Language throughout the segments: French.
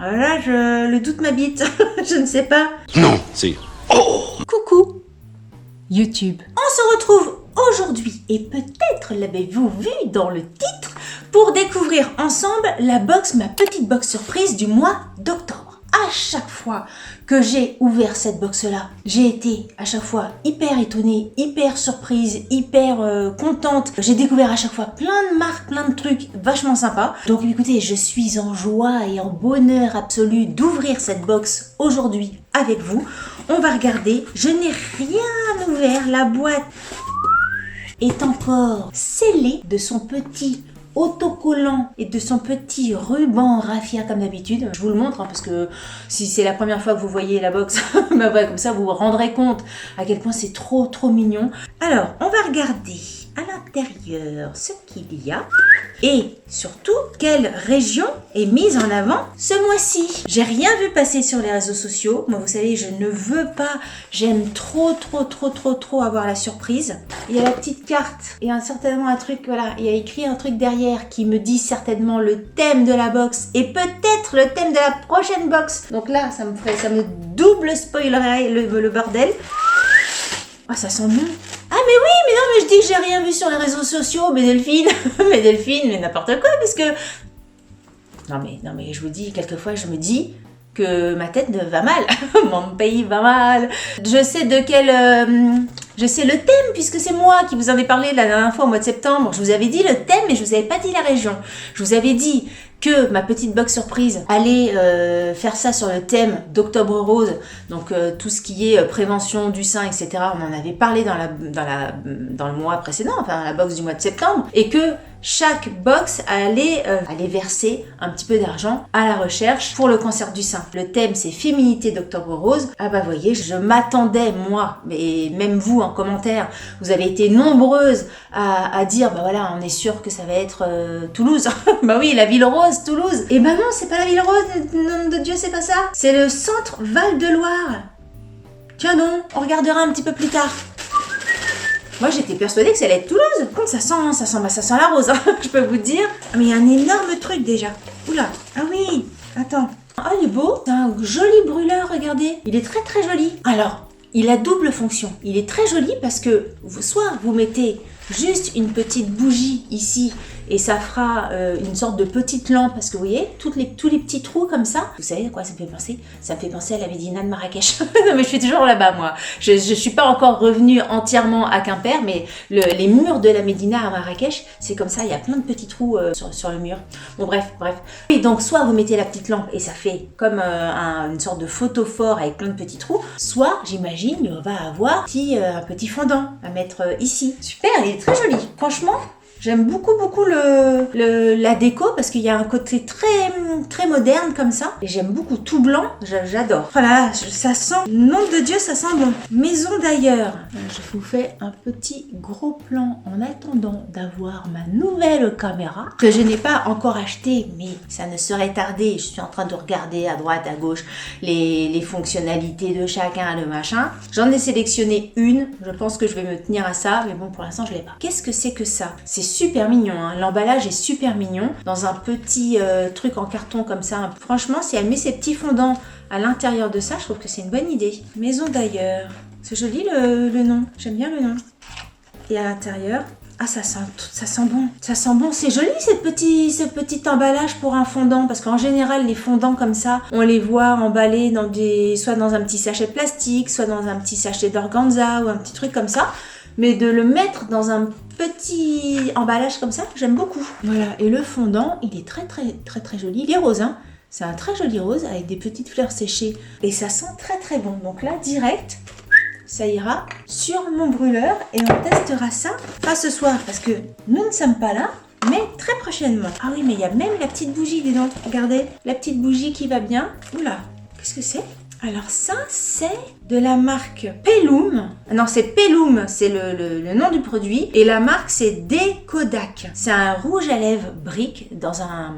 Alors là, le doute m'habite. Je ne sais pas. Non, c'est... Coucou YouTube. On se retrouve aujourd'hui, et peut-être l'avez-vous vu dans le titre, pour découvrir ensemble ma petite box surprise du mois d'octobre. À chaque fois que j'ai ouvert cette box-là, j'ai été à chaque fois hyper étonnée, hyper surprise, hyper contente. J'ai découvert à chaque fois plein de marques, plein de trucs vachement sympas. Donc écoutez, je suis en joie et en bonheur absolu d'ouvrir cette box aujourd'hui avec vous. On va regarder, je n'ai rien ouvert, la boîte est encore scellée de son petit autocollant et de son petit ruban raffia comme d'habitude. Je vous le montre parce que si c'est la première fois que vous voyez la box, bah ouais, comme ça vous vous rendrez compte à quel point c'est trop mignon. Alors, on va regarder à l'intérieur ce qu'il y a et surtout quelle région est mise en avant ce mois-ci. J'ai rien vu passer sur les réseaux sociaux. Moi, vous savez, je ne veux pas. J'aime trop avoir la surprise. Il y a la petite carte et certainement un truc, voilà, il y a écrit un truc derrière qui me dit certainement le thème de la box et peut-être le thème de la prochaine box. Donc là, ça me double spoilerait le bordel. Ah, ça sent bon. Ah mais oui, mais non, mais je dis que j'ai rien vu sur les réseaux sociaux, mais Delphine, mais n'importe quoi, parce que... Non mais je vous dis, quelquefois je me dis que ma tête va mal, mon pays va mal. Je sais le thème, puisque c'est moi qui vous en ai parlé la dernière fois au mois de septembre. Je vous avais dit le thème, mais je vous avais pas dit la région. Je vous avais dit que ma petite box surprise allait faire ça sur le thème d'Octobre Rose, donc tout ce qui est prévention du sein, etc. On en avait parlé dans le mois précédent, enfin la box du mois de septembre, et que chaque box allait verser un petit peu d'argent à la recherche pour le cancer du sein. Le thème, c'est Féminité d'Octobre Rose. Ah bah voyez, je m'attendais, moi, et même vous en commentaire, vous avez été nombreuses à dire, bah voilà, on est sûr que ça va être Toulouse. Bah oui, la ville rose, Toulouse. Et bah non, c'est pas la ville rose, nom de Dieu, c'est pas ça. C'est le centre Val-de-Loire. Tiens donc, on regardera un petit peu plus tard. Moi, j'étais persuadée que ça allait être Toulouse. Comme ça sent la rose, hein, je peux vous dire. Ah, mais il y a un énorme truc déjà. Oula. Ah oui. Attends. Ah, il est beau. C'est un joli brûleur, regardez. Il est très joli. Alors, il a double fonction. Il est très joli parce que soit vous mettez juste une petite bougie ici et ça fera une sorte de petite lampe, parce que vous voyez, tous les petits trous comme ça. Vous savez à quoi ça me fait penser? Ça me fait penser à la Médina de Marrakech. Non mais je suis toujours là-bas moi. Je suis pas encore revenue entièrement à Quimper, mais les murs de la Médina à Marrakech, c'est comme ça, il y a plein de petits trous sur le mur. Bon bref. Et donc soit vous mettez la petite lampe et ça fait comme une sorte de photophore avec plein de petits trous, soit j'imagine on va avoir un petit fondant à mettre ici. Super, il est très joli. Franchement, j'aime beaucoup la déco parce qu'il y a un côté très moderne comme ça. Et j'aime beaucoup tout blanc, j'adore. Voilà, ça sent, nom de Dieu, ça sent bon. Maison d'ailleurs. Je vous fais un petit gros plan en attendant d'avoir ma nouvelle caméra que je n'ai pas encore achetée, mais ça ne serait tardé. Je suis en train de regarder à droite, à gauche les fonctionnalités de chacun, le machin. J'en ai sélectionné une. Je pense que je vais me tenir à ça, mais bon, pour l'instant, je l'ai pas. Qu'est-ce que c'est que ça? C'est super mignon, hein. L'emballage est super mignon, dans un petit truc en carton comme ça. Franchement, si elle met ses petits fondants à l'intérieur de ça, je trouve que c'est une bonne idée. Maison d'ailleurs. C'est joli le nom, j'aime bien le nom. Et à l'intérieur, ah ça sent bon. Ça sent bon, c'est joli ce petit emballage pour un fondant, parce qu'en général les fondants comme ça, on les voit emballés soit dans un petit sachet de plastique, soit dans un petit sachet d'organza ou un petit truc comme ça. Mais de le mettre dans un petit emballage comme ça, j'aime beaucoup. Voilà, et le fondant, il est très joli. Il est rose, hein. C'est un très joli rose avec des petites fleurs séchées. Et ça sent très bon. Donc là, direct, ça ira sur mon brûleur et on testera ça. Pas ce soir, parce que nous ne sommes pas là, mais très prochainement. Ah oui, mais il y a même la petite bougie, dis donc. Regardez, la petite bougie qui va bien. Oula, qu'est-ce que c'est ? Alors ça, c'est de la marque Pelum. Non, c'est Pelum, c'est le nom du produit. Et la marque, c'est Decodac. C'est un rouge à lèvres brique dans un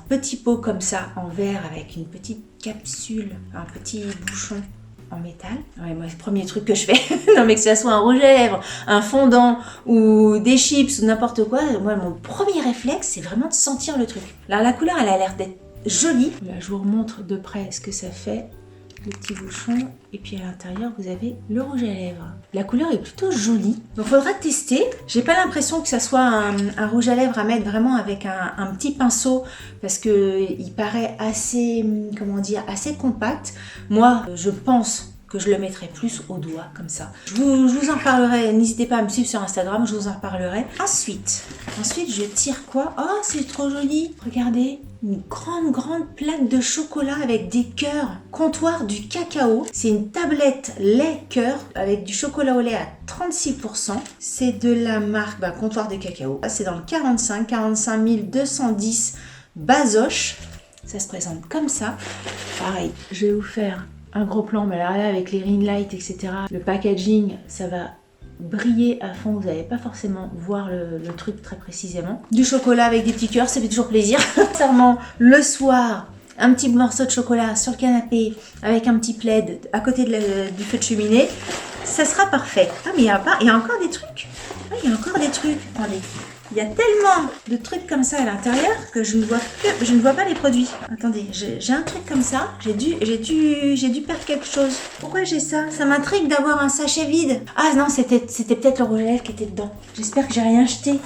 petit pot comme ça, en verre, avec une petite capsule, un petit bouchon en métal. Ouais, moi, c'est le premier truc que je fais. Non, mais que ce soit un rouge à lèvres, un fondant ou des chips ou n'importe quoi, moi, mon premier réflexe, c'est vraiment de sentir le truc. Là, la couleur, elle a l'air d'être joli. Là, je vous remontre de près ce que ça fait. Le petit bouchon, et puis à l'intérieur vous avez le rouge à lèvres. La couleur est plutôt jolie, donc faudra tester. J'ai pas l'impression que ça soit un rouge à lèvres à mettre vraiment avec un petit pinceau, parce que il paraît assez, comment dire, assez compact. Moi, je pense que je le mettrai plus au doigt, comme ça. Je vous en parlerai, n'hésitez pas à me suivre sur Instagram, je vous en reparlerai. Ensuite, je tire quoi? Oh, c'est trop joli, regardez. Une grande plaque de chocolat avec des cœurs. Comptoir du cacao. C'est une tablette lait cœur avec du chocolat au lait à 36%. C'est de la marque Comptoir du cacao. C'est dans le 45 210 Basoche. Ça se présente comme ça. Pareil, je vais vous faire un gros plan, mais là avec les ring lights, etc. Le packaging, ça va briller à fond, vous n'allez pas forcément voir le truc très précisément. Du chocolat avec des petits cœurs, ça fait toujours plaisir. Sincèrement, le soir, un petit morceau de chocolat sur le canapé avec un petit plaid à côté du feu de cheminée, ça sera parfait. Ah mais il y a encore des trucs. Ah, il y a encore des trucs. Attendez. Il y a tellement de trucs comme ça à l'intérieur que je ne vois pas les produits. Attendez, j'ai un truc comme ça. J'ai dû perdre quelque chose. Pourquoi j'ai ça? Ça m'intrigue d'avoir un sachet vide. Ah non, c'était peut-être le rouge à lèvres qui était dedans. J'espère que j'ai rien jeté.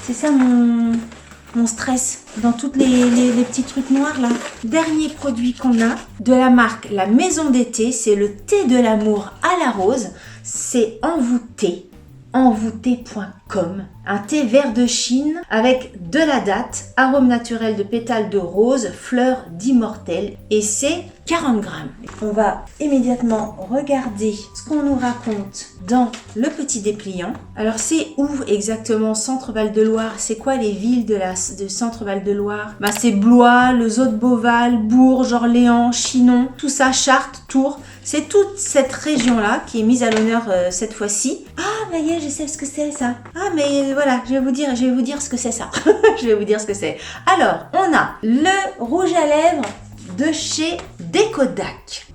C'est ça mon stress dans toutes les petits trucs noirs là. Dernier produit qu'on a de la marque La Maison d'été, c'est le thé de l'amour à la rose. C'est envoûté. Envoûté.com, un thé vert de Chine avec de la date, arôme naturel de pétales de rose, fleurs d'immortel, et c'est 40 grammes. On va immédiatement regarder ce qu'on nous raconte dans le petit dépliant. Alors c'est où exactement Centre-Val de Loire? C'est quoi les villes de Centre-Val de Loire? C'est Blois, le Zoo de Beauval, Bourges, Orléans, Chinon, tout ça, Chartres, Tours. C'est toute cette région-là qui est mise à l'honneur cette fois-ci. Ah, ça y est, je sais ce que c'est ça. Ah, mais voilà, je vais vous dire ce que c'est ça. Je vais vous dire ce que c'est. Alors, on a le rouge à lèvres de chez Décodac.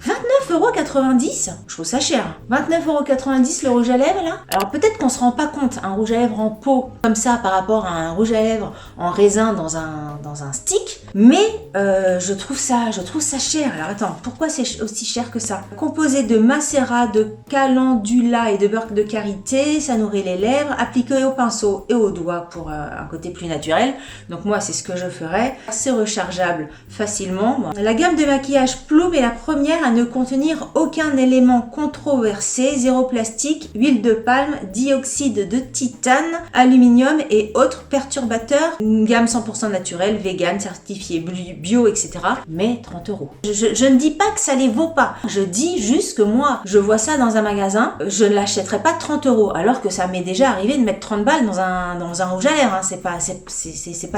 29,90 €. Je trouve ça cher. 29,90 € le rouge à lèvres là. Alors peut-être qu'on se rend pas compte, un rouge à lèvres en pot comme ça par rapport à un rouge à lèvres en raisin dans un stick. Mais je trouve ça cher. Alors attends, pourquoi c'est aussi cher que ça? Composé de macérat, de calendula et de beurre de karité, ça nourrit les lèvres, appliqué au pinceau et au doigt pour un côté plus naturel. Donc moi c'est ce que je ferais. C'est rechargeable facilement. Bon. La gamme de maquillage Ploum est la première à ne contenir aucun élément controversé, zéro plastique, huile de palme, dioxyde de titane, aluminium et autres perturbateurs. Une gamme 100% naturelle, vegan, certifiée bio, etc. Mais 30 €. Je ne dis pas que ça les vaut pas. Je dis juste que moi, je vois ça dans un magasin, je ne l'achèterai pas 30 €, alors que ça m'est déjà arrivé de mettre 30 balles dans un rouge à lèvres. Hein. C'est pas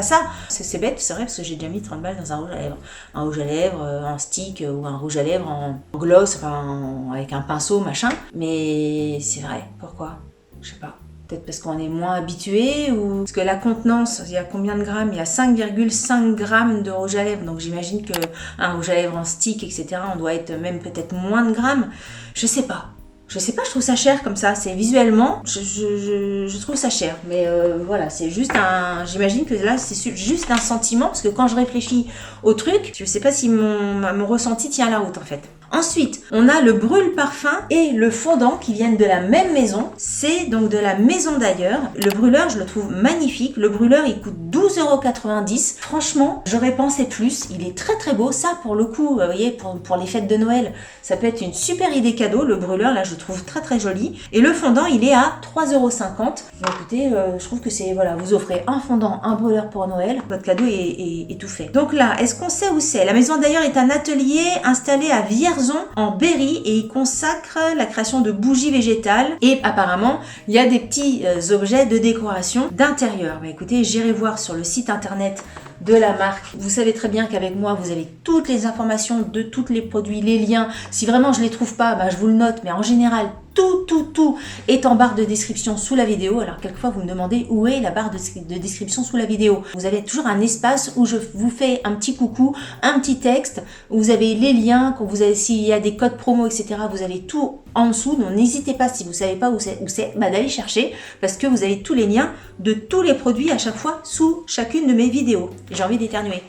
ça. C'est bête, c'est vrai, parce que j'ai déjà mis 30 balles dans un rouge à lèvres. Un rouge à lèvres, un stick ou un rouge à lèvres en gloss, avec un pinceau, machin. Mais c'est vrai, pourquoi? Je sais pas. Peut-être parce qu'on est moins habitué ou parce que la contenance, il y a combien de grammes? Il y a 5,5 grammes de rouge à lèvres. Donc j'imagine qu'un rouge à lèvres en stick, etc., on doit être même peut-être moins de grammes. Je sais pas, je trouve ça cher comme ça. C'est visuellement, je trouve ça cher. Mais voilà, c'est juste j'imagine que là, c'est juste un sentiment. Parce que quand je réfléchis au truc, je sais pas si mon ressenti tient la route en fait. Ensuite, on a le brûle parfum et le fondant qui viennent de la même maison. C'est donc de la maison d'ailleurs. Le brûleur, je le trouve magnifique. Le brûleur, il coûte 12,90 €. Franchement, j'aurais pensé plus. Il est très très beau. Ça, pour le coup, vous voyez, pour les fêtes de Noël, ça peut être une super idée cadeau. Le brûleur, là, je le trouve très très joli. Et le fondant, il est à 3,50 €. Donc, écoutez, je trouve que c'est, voilà, vous offrez un fondant, un brûleur pour Noël. Votre cadeau est tout fait. Donc là, est-ce qu'on sait où c'est? La maison d'ailleurs est un atelier installé à Vierzon en Berry et il consacre la création de bougies végétales et apparemment il y a des petits objets de décoration d'intérieur. Écoutez, j'irai voir sur le site internet de la marque. Vous savez très bien qu'avec moi, vous avez toutes les informations de tous les produits, les liens. Si vraiment je les trouve pas, je vous le note, mais en général, tout est en barre de description sous la vidéo. Alors quelquefois vous me demandez où est la barre de description sous la vidéo. Vous avez toujours un espace où je vous fais un petit coucou, un petit texte, où vous avez les liens, s'il y a des codes promo, etc. Vous avez tout en dessous. Donc n'hésitez pas, si vous savez pas où c'est, d'aller chercher, parce que vous avez tous les liens de tous les produits à chaque fois sous chacune de mes vidéos. J'ai envie d'éternuer.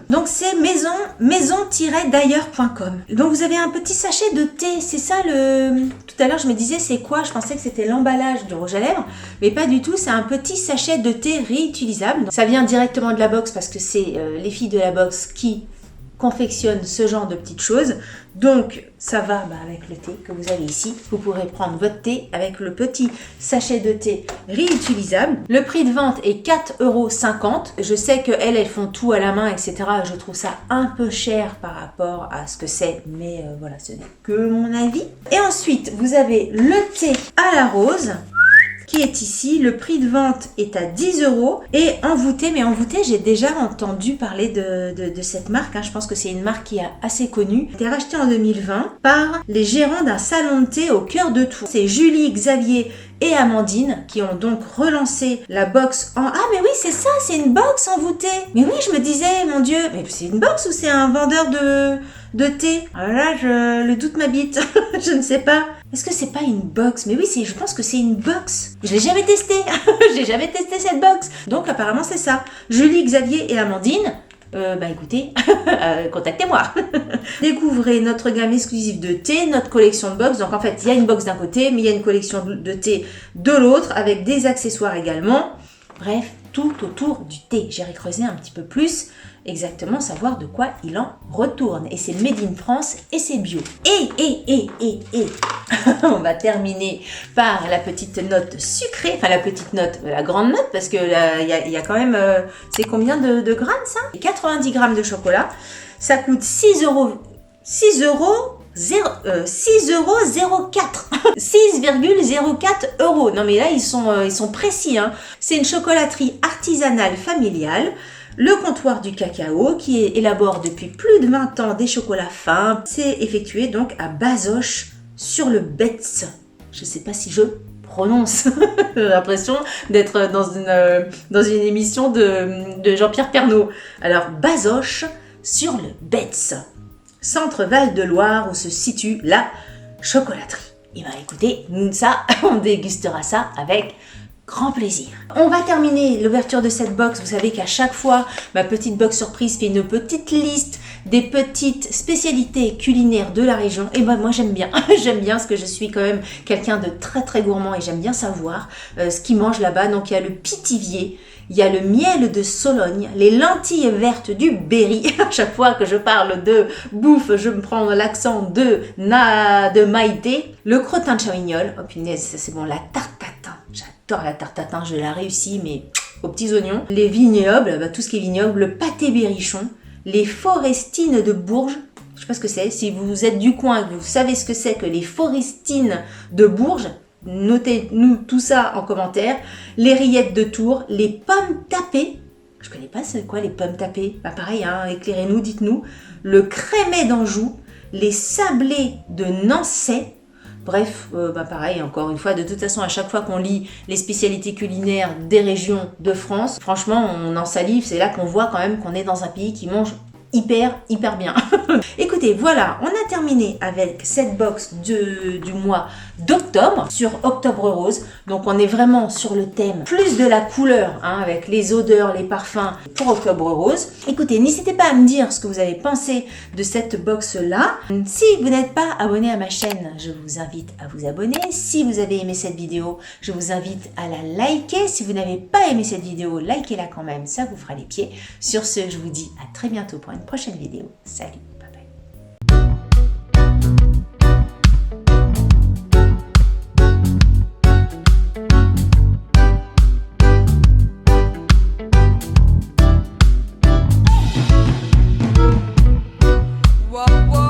Donc c'est maison-d'ailleurs.com. Donc vous avez un petit sachet de thé, c'est ça le... Tout à l'heure je me disais c'est quoi, je pensais que c'était l'emballage de rouge à lèvres, mais pas du tout, c'est un petit sachet de thé réutilisable. Donc, ça vient directement de la box parce que c'est les filles de la box qui confectionnent ce genre de petites choses. Donc ça va avec le thé que vous avez ici. Vous pourrez prendre votre thé avec le petit sachet de thé réutilisable. Le prix de vente est 4,50 €. Je sais qu'elles font tout à la main, etc. Je trouve ça un peu cher par rapport à ce que c'est, mais voilà, ce n'est que mon avis. Et ensuite, vous avez le thé à la rose qui est ici. Le prix de vente est à 10 € et envoûté, mais envoûté, j'ai déjà entendu parler de cette marque, hein. Je pense que c'est une marque qui est assez connue. Elle a été rachetée en 2020 par les gérants d'un salon de thé au cœur de Tours. C'est Julie, Xavier et Amandine qui ont donc relancé la box en... Ah mais oui, c'est ça, c'est une box envoûtée. Mais oui, je me disais, mon Dieu, mais c'est une box ou c'est un vendeur de thé? Alors là, le doute m'habite. Je ne sais pas. Est-ce que c'est pas une box? Mais oui, je pense que c'est une box. Je l'ai jamais testé. J'ai jamais testé cette box. Donc apparemment c'est ça. Julie, Xavier et Amandine. Écoutez, contactez-moi. Découvrez notre gamme exclusive de thé, notre collection de box. Donc en fait, il y a une box d'un côté, mais il y a une collection de thé de l'autre, avec des accessoires également. Bref, tout autour du thé. J'irai creuser un petit peu plus, exactement savoir de quoi il en retourne. Et c'est made in France et c'est bio. Et on va terminer par la petite note sucrée, enfin la petite note, la grande note, parce que il y a quand même, c'est combien de grammes ça? 90 grammes de chocolat. Ça coûte 6 €. 6,04 €. Non mais là ils sont précis, hein. C'est une chocolaterie artisanale familiale. Le comptoir du cacao qui élabore depuis plus de 20 ans des chocolats fins. C'est effectué donc à Bazoches sur le Betz. Je ne sais pas si je prononce. J'ai l'impression d'être dans une émission de Jean-Pierre Pernaut. Alors Bazoches sur le Betz. Centre Val-de-Loire où se situe la chocolaterie. Et écoutez, on dégustera ça avec grand plaisir. On va terminer l'ouverture de cette box. Vous savez qu'à chaque fois, ma petite box surprise fait une petite liste des petites spécialités culinaires de la région. Et moi j'aime bien. J'aime bien parce que je suis quand même quelqu'un de très très gourmand et j'aime bien savoir ce qu'ils mangent là-bas. Donc il y a le pitivier. Il y a le miel de Sologne, les lentilles vertes du Berry. À chaque fois que je parle de bouffe, je me prends l'accent de Maïté. Le crottin de Chavignol. Oh punaise, ça c'est bon. La tarte tatin. J'adore la tarte tatin, je la réussis, mais aux petits oignons. Les vignobles, tout ce qui est vignoble. Le pâté berrichon. Les forestines de Bourges. Je ne sais pas ce que c'est. Si vous êtes du coin et que vous savez ce que c'est que les forestines de Bourges, notez-nous tout ça en commentaire. Les rillettes de Tours, les pommes tapées. Je connais pas c'est quoi les pommes tapées. Pareil, hein, éclairez-nous, dites-nous. Le crémet d'Anjou, les sablés de Nançay. Bref, pareil, encore une fois, de toute façon, à chaque fois qu'on lit les spécialités culinaires des régions de France, franchement, on en salive. C'est là qu'on voit quand même qu'on est dans un pays qui mange hyper bien. Écoutez, voilà, on a terminé avec cette box du mois d'octobre sur Octobre Rose. Donc on est vraiment sur le thème plus de la couleur, hein, avec les odeurs, les parfums pour Octobre Rose. Écoutez, n'hésitez pas à me dire ce que vous avez pensé de cette box là. Si vous n'êtes pas abonné à ma chaîne, je vous invite à vous abonner. Si vous avez aimé cette vidéo, je vous invite à la liker. Si vous n'avez pas aimé cette vidéo, likez-la quand même, ça vous fera les pieds. Sur ce, je vous dis à très bientôt pour une prochaine vidéo. Salut! Whoa, whoa.